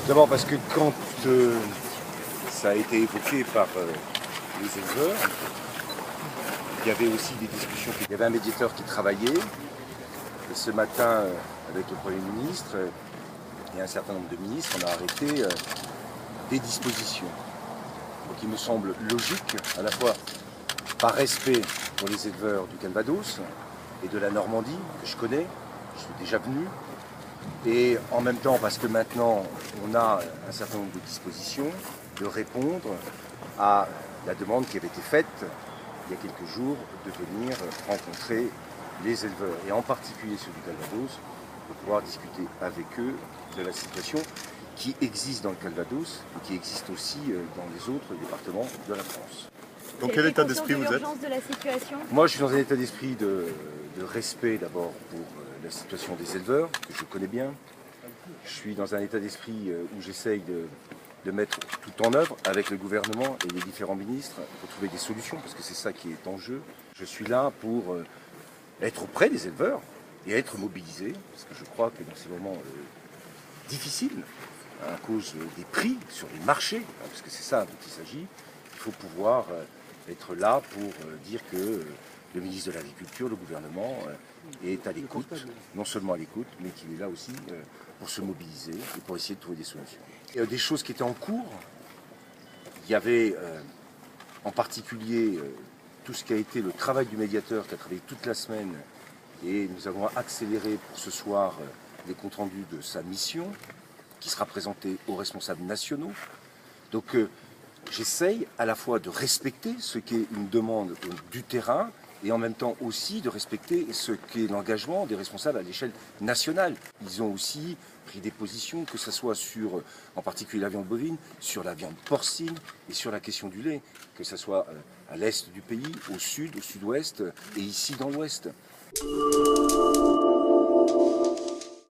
D'abord parce que quand ça a été évoqué par les éleveurs, il y avait aussi des discussions. Il y avait un médiateur qui travaillait. Et ce matin, avec le Premier ministre et un certain nombre de ministres, on a arrêté des dispositions. Donc il me semble logique, à la fois par respect pour les éleveurs du Calvados et de la Normandie, que je connais, je suis déjà venu, et en même temps parce que maintenant on a un certain nombre de dispositions, de répondre à la demande qui avait été faite il y a quelques jours de venir rencontrer les éleveurs, et en particulier ceux du Calvados, pour pouvoir discuter avec eux de la situation qui existe dans le Calvados et qui existe aussi dans les autres départements de la France. Dans quel état d'esprit vous êtes? De la situation. Moi, je suis dans un état d'esprit de respect d'abord pour la situation des éleveurs, que je connais bien. Je suis dans un état d'esprit où j'essaye de mettre tout en œuvre avec le gouvernement et les différents ministres pour trouver des solutions, parce que c'est ça qui est en jeu. Je suis là pour être auprès des éleveurs et être mobilisé, parce que je crois que dans ces moments difficiles, à cause des prix sur les marchés, parce que c'est ça dont il s'agit, il faut pouvoir être là pour dire que le ministre de l'Agriculture, le gouvernement, est à l'écoute, non seulement à l'écoute, mais qu'il est là aussi pour se mobiliser et pour essayer de trouver des solutions. Et, des choses qui étaient en cours, il y avait en particulier tout ce qui a été le travail du médiateur qui a travaillé toute la semaine, et nous avons accéléré pour ce soir les comptes rendus de sa mission, qui sera présenté aux responsables nationaux. Donc j'essaye à la fois de respecter ce qu'est une demande du terrain et en même temps aussi de respecter ce qu'est l'engagement des responsables à l'échelle nationale. Ils ont aussi pris des positions, que ce soit sur, en particulier la viande bovine, sur la viande porcine et sur la question du lait, que ce soit à l'est du pays, au sud, au sud-ouest et ici dans l'ouest.